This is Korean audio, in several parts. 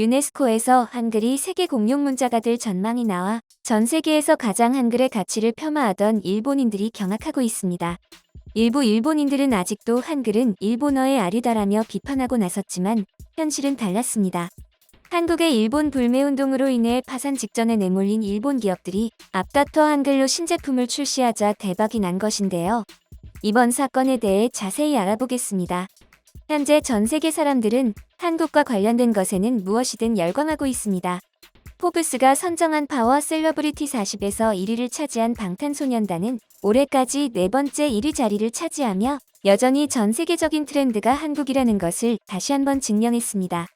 유네스코에서 한글이 세계 공용 문자가 될 전망이 나와 전 세계에서 가장 한글의 가치를 폄하하던 일본인들이 경악하고 있습니다. 일부 일본인들은 아직도 한글은 일본어의 아류다라며 비판하고 나섰지만 현실은 달랐습니다. 한국의 일본 불매운동으로 인해 파산 직전에 내몰린 일본 기업들이 앞다퉈 한글로 신제품을 출시하자 대박이 난 것인데요. 이번 사건에 대해 자세히 알아보겠습니다. 현재 전 세계 사람들은 한국과 관련된 것에는 무엇이든 열광하고 있습니다. 포브스가 선정한 파워 셀러브리티 40에서 1위를 차지한 방탄소년단은 올해까지 4번째 1위 자리를 차지하며 여전히 전 세계적인 트렌드가 한국이라는 것을 다시 한번 증명했습니다.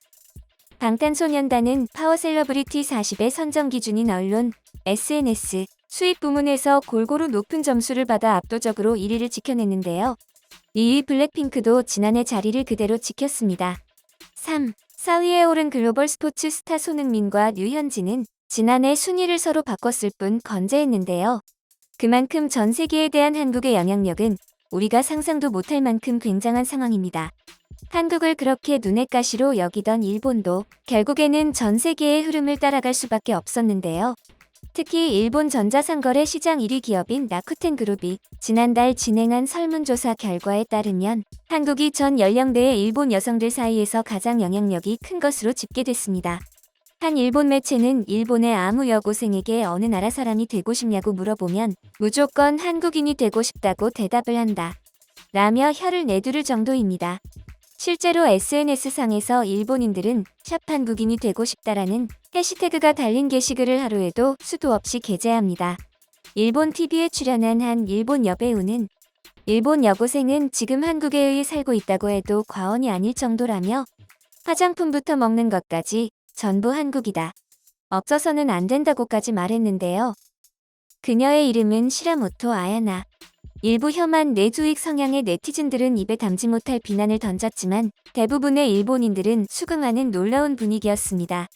방탄소년단은 파워 셀러브리티 40의 선정 기준인 언론, SNS, 수입 부문에서 골고루 높은 점수를 받아 압도적으로 1위를 지켜냈는데요. 2위 블랙핑크도 지난해 자리를 그대로 지켰습니다. 4위에 오른 글로벌 스포츠 스타 손흥민과 류현진은 지난해 순위를 서로 바꿨을 뿐 건재했는데요. 그만큼 전 세계에 대한 한국의 영향력은 우리가 상상도 못할 만큼 굉장한 상황입니다. 한국을 그렇게 눈엣 가시로 여기던 일본도 결국에는 전 세계의 흐름을 따라갈 수밖에 없었는데요. 특히 일본 전자상거래 시장 1위 기업인 라쿠텐 그룹이 지난달 진행한 설문조사 결과에 따르면 한국이 전 연령대의 일본 여성들 사이에서 가장 영향력이 큰 것으로 집계됐습니다. 한 일본 매체는 일본의 아무 여고생에게 어느 나라 사람이 되고 싶냐고 물어보면 무조건 한국인이 되고 싶다고 대답을 한다. 라며 혀를 내두를 정도입니다. 실제로 SNS상에서 일본인들은 샵 한국인이 되고 싶다라는 해시태그가 달린 게시글을 하루에도 수도 없이 게재합니다. 일본 TV에 출연한 한 일본 여배우는 일본 여고생은 지금 한국에 의해 살고 있다고 해도 과언이 아닐 정도라며 화장품부터 먹는 것까지 전부 한국이다. 없어서는 안 된다고까지 말했는데요. 그녀의 이름은 시라모토 아야나. 일부 혐한 내주익 성향의 네티즌들은 입에 담지 못할 비난을 던졌지만 대부분의 일본인들은 수긍하는 놀라운 분위기였습니다.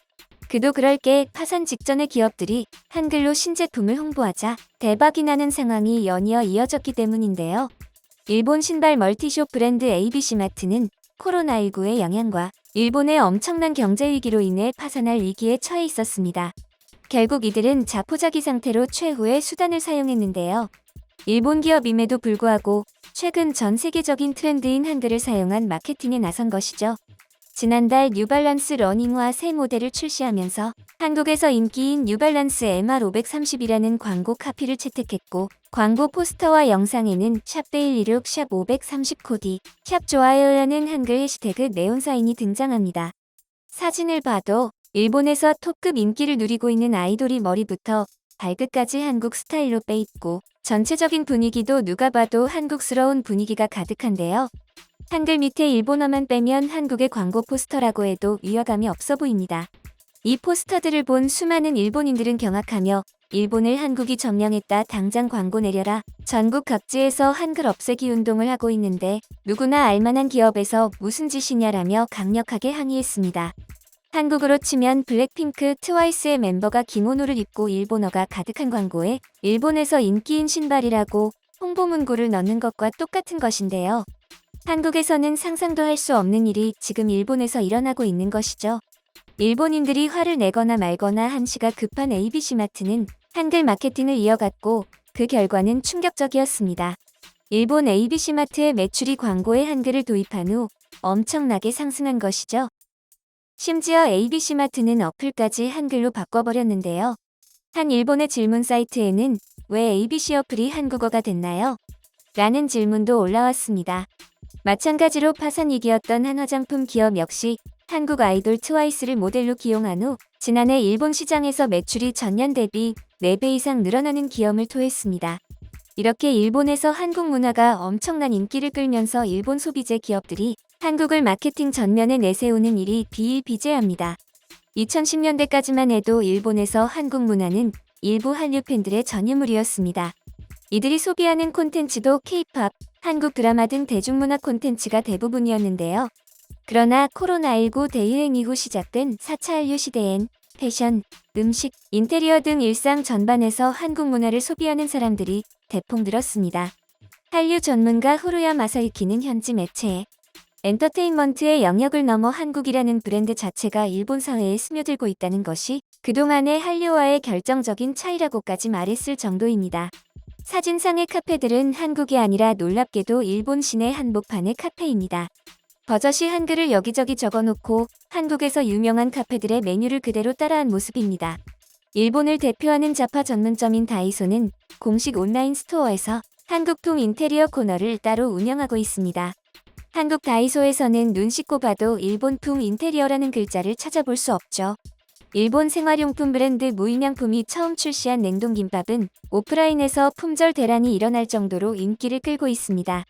그도 그럴 게 파산 직전의 기업들이 한글로 신제품을 홍보하자 대박이 나는 상황이 연이어 이어졌기 때문인데요. 일본 신발 멀티숍 브랜드 ABC마트는 코로나19의 영향과 일본의 엄청난 경제 위기로 인해 파산할 위기에 처해 있었습니다. 결국 이들은 자포자기 상태로 최후의 수단을 사용했는데요. 일본 기업임에도 불구하고 최근 전 세계적인 트렌드인 한글을 사용한 마케팅에 나선 것이죠. 지난달 뉴발란스 러닝화 새 모델을 출시하면서 한국에서 인기인 뉴발란스 MR530이라는 광고 카피를 채택했고 광고 포스터와 영상에는 샵116, 샵530코디, 샵 좋아요라는 한글 해시태그 네온사인이 등장합니다. 사진을 봐도 일본에서 톱급 인기를 누리고 있는 아이돌이 머리부터 발끝까지 한국 스타일로 빼입고 전체적인 분위기도 누가 봐도 한국스러운 분위기가 가득한데요. 한글 밑에 일본어만 빼면 한국의 광고 포스터라고 해도 위화감이 없어 보입니다. 이 포스터들을 본 수많은 일본인들은 경악하며 일본을 한국이 점령했다 당장 광고 내려라. 전국 각지에서 한글 없애기 운동을 하고 있는데 누구나 알만한 기업에서 무슨 짓이냐라며 강력하게 항의했습니다. 한국으로 치면 블랙핑크, 트와이스의 멤버가 기모노를 입고 일본어가 가득한 광고에 일본에서 인기인 신발이라고 홍보 문구를 넣는 것과 똑같은 것인데요. 한국에서는 상상도 할 수 없는 일이 지금 일본에서 일어나고 있는 것이죠. 일본인들이 화를 내거나 말거나 한시가 급한 ABC마트는 한글 마케팅을 이어갔고 그 결과는 충격적이었습니다. 일본 ABC마트의 매출이 광고에 한글을 도입한 후 엄청나게 상승한 것이죠. 심지어 ABC마트는 어플까지 한글로 바꿔버렸는데요. 한 일본의 질문 사이트에는 왜 ABC 어플이 한국어가 됐나요? 라는 질문도 올라왔습니다. 마찬가지로 파산 위기였던 한 화장품 기업 역시 한국 아이돌 트와이스를 모델로 기용한 후 지난해 일본 시장에서 매출이 전년 대비 4배 이상 늘어나는 기염을 토했습니다. 이렇게 일본에서 한국 문화가 엄청난 인기를 끌면서 일본 소비재 기업들이 한국을 마케팅 전면에 내세우는 일이 비일비재합니다. 2010년대까지만 해도 일본에서 한국 문화는 일부 한류 팬들의 전유물이었습니다. 이들이 소비하는 콘텐츠도 K-팝, 한국 드라마 등 대중문화 콘텐츠가 대부분이었는데요. 그러나 코로나19 대유행 이후 시작된 4차 한류 시대엔 패션, 음식, 인테리어 등 일상 전반에서 한국 문화를 소비하는 사람들이 대폭 늘었습니다. 한류 전문가 후루야 마사유키는 현지 매체에 엔터테인먼트의 영역을 넘어 한국이라는 브랜드 자체가 일본 사회에 스며들고 있다는 것이 그동안의 한류와의 결정적인 차이라고까지 말했을 정도입니다. 사진상의 카페들은 한국이 아니라 놀랍게도 일본 시내 한복판의 카페입니다. 버젓이 한글을 여기저기 적어놓고 한국에서 유명한 카페들의 메뉴를 그대로 따라한 모습입니다. 일본을 대표하는 잡화 전문점인 다이소는 공식 온라인 스토어에서 한국풍 인테리어 코너를 따로 운영하고 있습니다. 한국 다이소에서는 눈 씻고 봐도 일본풍 인테리어라는 글자를 찾아볼 수 없죠. 일본 생활용품 브랜드 무인양품이 처음 출시한 냉동김밥은 오프라인에서 품절 대란이 일어날 정도로 인기를 끌고 있습니다.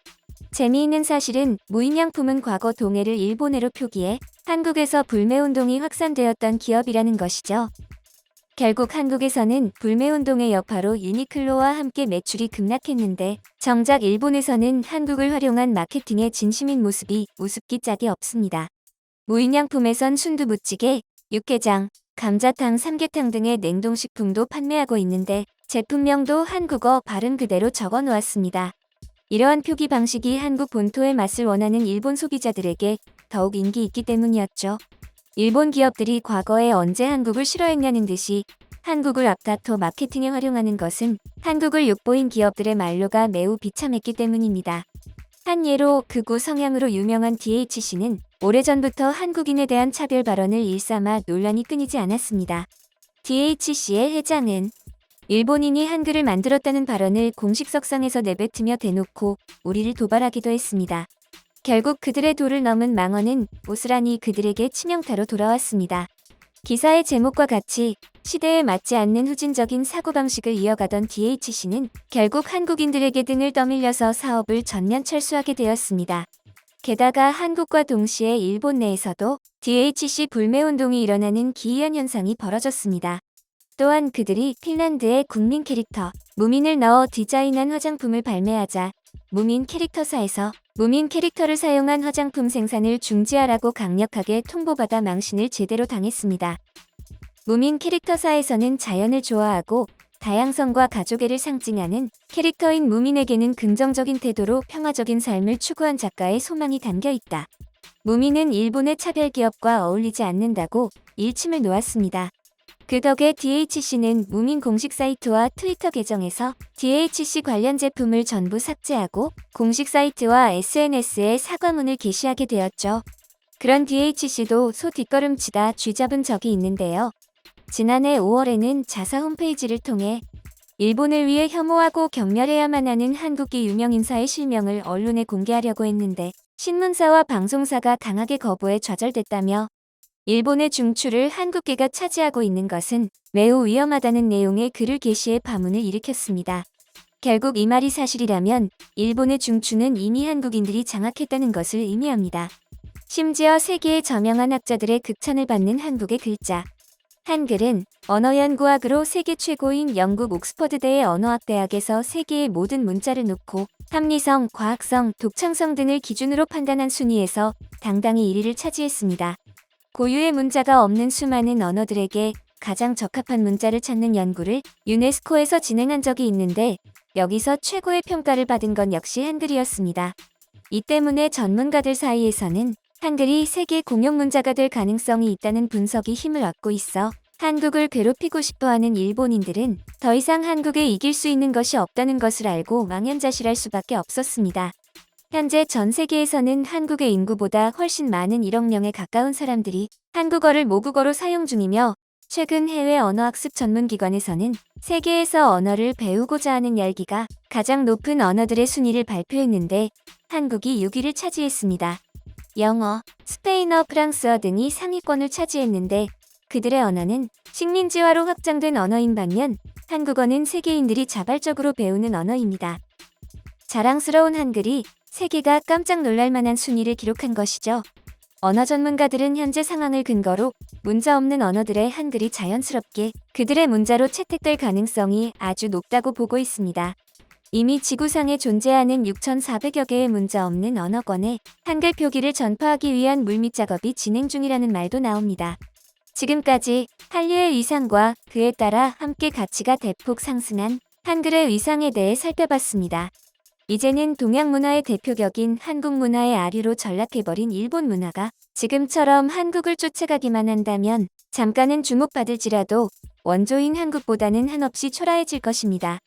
재미있는 사실은 무인양품은 과거 동해를 일본해로 표기해 한국에서 불매운동이 확산되었던 기업이라는 것이죠. 결국 한국에서는 불매운동의 여파로 유니클로와 함께 매출이 급락했는데 정작 일본에서는 한국을 활용한 마케팅의 진심인 모습이 우습기 짝이 없습니다. 무인양품에선 순두부찌개, 육개장, 감자탕, 삼계탕 등의 냉동식품도 판매하고 있는데 제품명도 한국어 발음 그대로 적어 놓았습니다. 이러한 표기 방식이 한국 본토의 맛을 원하는 일본 소비자들에게 더욱 인기 있기 때문이었죠. 일본 기업들이 과거에 언제 한국을 싫어했냐는 듯이 한국을 앞다퉈 마케팅에 활용하는 것은 한국을 욕보인 기업들의 만료가 매우 비참했기 때문입니다. 한 예로 극우 성향으로 유명한 DHC는 오래전부터 한국인에 대한 차별 발언을 일삼아 논란이 끊이지 않았습니다. DHC의 회장은 일본인이 한글을 만들었다는 발언을 공식 석상에서 내뱉으며 대놓고 우리를 도발하기도 했습니다. 결국 그들의 도를 넘은 망언은 고스란히 그들에게 치명타로 돌아왔습니다. 기사의 제목과 같이 시대에 맞지 않는 후진적인 사고방식을 이어가던 DHC는 결국 한국인들에게 등을 떠밀려서 사업을 전면 철수하게 되었습니다. 게다가 한국과 동시에 일본 내에서도 DHC 불매운동이 일어나는 기이한 현상이 벌어졌습니다. 또한 그들이 핀란드의 국민 캐릭터 무민을 넣어 디자인한 화장품을 발매하자 무민 캐릭터사에서 무민 캐릭터를 사용한 화장품 생산을 중지하라고 강력하게 통보받아 망신을 제대로 당했습니다. 무민 캐릭터사에서는 자연을 좋아하고 다양성과 가족애를 상징하는 캐릭터인 무민에게는 긍정적인 태도로 평화적인 삶을 추구한 작가의 소망이 담겨 있다. 무민은 일본의 차별 기업과 어울리지 않는다고 일침을 놓았습니다. 그 덕에 DHC는 무민 공식 사이트와 트위터 계정에서 DHC 관련 제품을 전부 삭제하고 공식 사이트와 SNS에 사과문을 게시하게 되었죠. 그런 DHC도 소 뒷걸음치다 쥐잡은 적이 있는데요. 지난해 5월에는 자사 홈페이지를 통해 일본을 위해 혐오하고 경멸해야만 하는 한국계 유명인사의 실명을 언론에 공개하려고 했는데 신문사와 방송사가 강하게 거부해 좌절됐다며 일본의 중추를 한국계가 차지하고 있는 것은 매우 위험하다는 내용의 글을 게시해 파문을 일으켰습니다. 결국 이 말이 사실이라면 일본의 중추는 이미 한국인들이 장악했다는 것을 의미합니다. 심지어 세계의 저명한 학자들의 극찬을 받는 한국의 글자. 한글은 언어연구학으로 세계 최고인 영국 옥스퍼드대의 언어학대학에서 세계의 모든 문자를 놓고 합리성, 과학성, 독창성 등을 기준으로 판단한 순위에서 당당히 1위를 차지했습니다. 고유의 문자가 없는 수많은 언어들에게 가장 적합한 문자를 찾는 연구를 유네스코에서 진행한 적이 있는데 여기서 최고의 평가를 받은 건 역시 한글이었습니다. 이 때문에 전문가들 사이에서는 한글이 세계 공용 문자가 될 가능성이 있다는 분석이 힘을 얻고 있어 한국을 괴롭히고 싶어하는 일본인들은 더 이상 한국에 이길 수 있는 것이 없다는 것을 알고 망연자실할 수밖에 없었습니다. 현재 전 세계에서는 한국의 인구보다 훨씬 많은 1억 명에 가까운 사람들이 한국어를 모국어로 사용 중이며 최근 해외 언어학습 전문기관에서는 세계에서 언어를 배우고자 하는 열기가 가장 높은 언어들의 순위를 발표했는데 한국이 6위를 차지했습니다. 영어, 스페인어, 프랑스어 등이 상위권을 차지했는데 그들의 언어는 식민지화로 확장된 언어인 반면 한국어는 세계인들이 자발적으로 배우는 언어입니다. 자랑스러운 한글이 세계가 깜짝 놀랄 만한 순위를 기록한 것이죠. 언어 전문가들은 현재 상황을 근거로 문자 없는 언어들의 한글이 자연스럽게 그들의 문자로 채택될 가능성이 아주 높다고 보고 있습니다. 이미 지구상에 존재하는 6,400여 개의 문자 없는 언어권에 한글 표기를 전파하기 위한 물밑 작업이 진행 중이라는 말도 나옵니다. 지금까지 한류의 위상과 그에 따라 함께 가치가 대폭 상승한 한글의 위상에 대해 살펴봤습니다. 이제는 동양 문화의 대표격인 한국 문화의 아류로 전락해버린 일본 문화가 지금처럼 한국을 쫓아가기만 한다면 잠깐은 주목받을지라도 원조인 한국보다는 한없이 초라해질 것입니다.